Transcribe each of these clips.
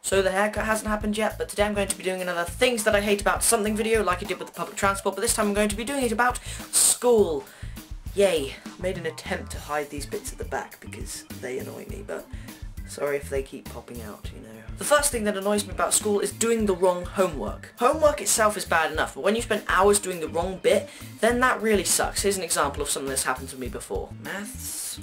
So the haircut hasn't happened yet, but today I'm going to be doing another things that I hate about something video like I did with the public transport, but this time I'm going to be doing it about school. Yay. Made an attempt to hide these bits at the back because they annoy me, but sorry if they keep popping out, you know. The first thing that annoys me about school is doing the wrong homework. Homework itself is bad enough, but when you spend hours doing the wrong bit, then that really sucks. Here's an example of something that's happened to me before. Maths?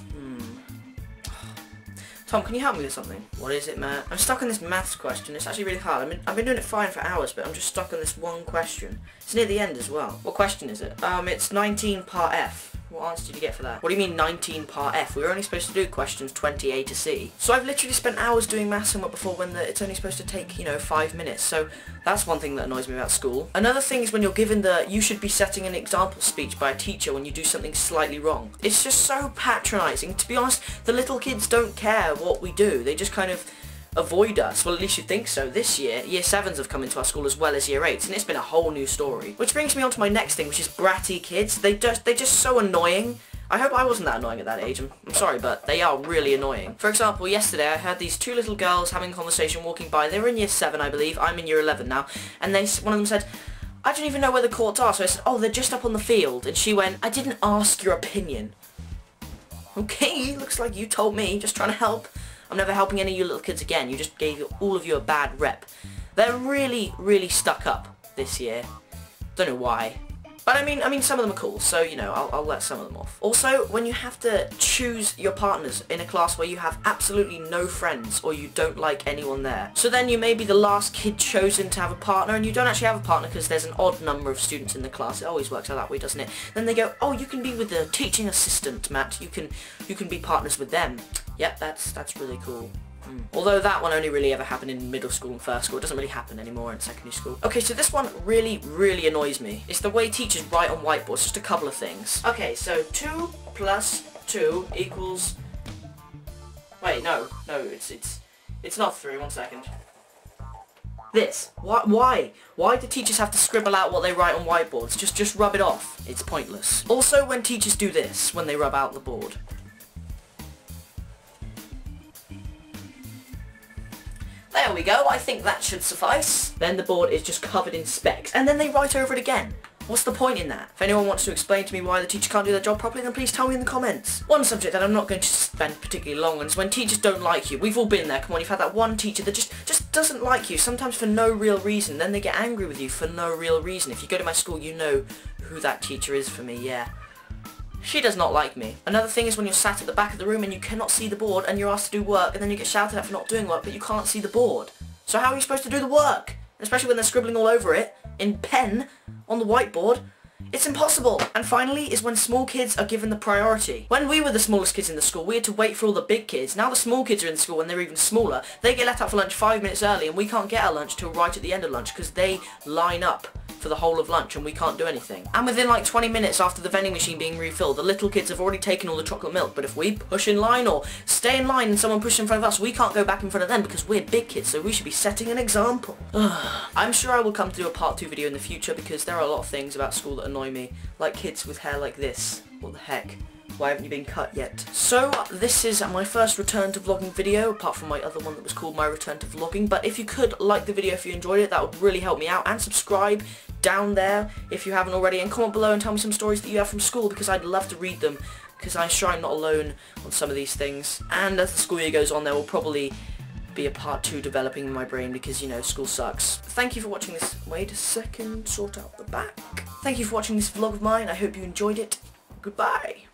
Tom, can you help me with something? What is it, Matt? I'm stuck on this maths question. It's actually really hard. I've been doing it fine for hours, but I'm just stuck on this one question. It's near the end as well. What question is it? It's 19 part F. What answer did you get for that? What do you mean 19 part F? We were only supposed to do questions 20A to C. So I've literally spent hours doing maths homework before when it's only supposed to take, 5 minutes. So that's one thing that annoys me about school. Another thing is when you're given you should be setting an example speech by a teacher when you do something slightly wrong. It's just so patronising. To be honest, the little kids don't care what we do. They just kind of avoid us. Well, at least you think so. This year, Year 7s have come into our school as well as Year 8s, and it's been a whole new story. Which brings me on to my next thing, which is bratty kids. They're just so annoying. I hope I wasn't that annoying at that age. I'm sorry, but they are really annoying. For example, yesterday I had these two little girls having a conversation walking by. They were in Year 7, I believe. I'm in Year 11 now. And one of them said, "I don't even know where the courts are." So I said, "Oh, they're just up on the field." And she went, "I didn't ask your opinion." Okay, looks like you told me, just trying to help. I'm never helping any of you little kids again. You just gave all of you a bad rep. They're really, really stuck up this year. Don't know why. But I mean, some of them are cool, so, I'll let some of them off. Also, when you have to choose your partners in a class where you have absolutely no friends or you don't like anyone there. So then you may be the last kid chosen to have a partner and you don't actually have a partner because there's an odd number of students in the class. It always works out that way, doesn't it? Then they go, "Oh, you can be with the teaching assistant, Matt. You can be partners with them." Yep, that's really cool. Although that one only really ever happened in middle school and first school. It doesn't really happen anymore in secondary school. Okay, so this one really, really annoys me. It's the way teachers write on whiteboards. Just a couple of things. Okay, so 2 plus 2 equals... Wait, no, it's not 3. 1 second. This. Why? Why do teachers have to scribble out what they write on whiteboards? Just rub it off. It's pointless. Also, when teachers do this, when they rub out the board. There we go, I think that should suffice. Then the board is just covered in specks, and then they write over it again. What's the point in that? If anyone wants to explain to me why the teacher can't do their job properly, then please tell me in the comments. One subject that I'm not going to spend particularly long on is when teachers don't like you. We've all been there, come on, you've had that one teacher that just doesn't like you, sometimes for no real reason, then they get angry with you for no real reason. If you go to my school, you know who that teacher is for me, yeah. She does not like me. Another thing is when you're sat at the back of the room and you cannot see the board and you're asked to do work and then you get shouted at for not doing work but you can't see the board. So how are you supposed to do the work? Especially when they're scribbling all over it, in pen, on the whiteboard. It's impossible. And finally is when small kids are given the priority. When we were the smallest kids in the school, we had to wait for all the big kids. Now the small kids are in school and they're even smaller. They get let out for lunch 5 minutes early and we can't get our lunch till right at the end of lunch because they line up for the whole of lunch and we can't do anything. And within like 20 minutes after the vending machine being refilled, the little kids have already taken all the chocolate milk, but if we push in line or stay in line and someone pushes in front of us, we can't go back in front of them because we're big kids, so we should be setting an example. I'm sure I will come to do a part 2 video in the future because there are a lot of things about school that annoy me, like kids with hair like this. What the heck? Why haven't you been cut yet? So, this is my first return to vlogging video, apart from my other one that was called My Return to Vlogging, but if you could like the video if you enjoyed it, that would really help me out, and subscribe down there if you haven't already, and comment below and tell me some stories that you have from school, because I'd love to read them, because I'm sure I'm not alone on some of these things. And as the school year goes on, there will probably be a part 2 developing in my brain because, school sucks. Thank you for watching this. Wait a second, sort out the back. Thank you for watching this vlog of mine. I hope you enjoyed it. Goodbye.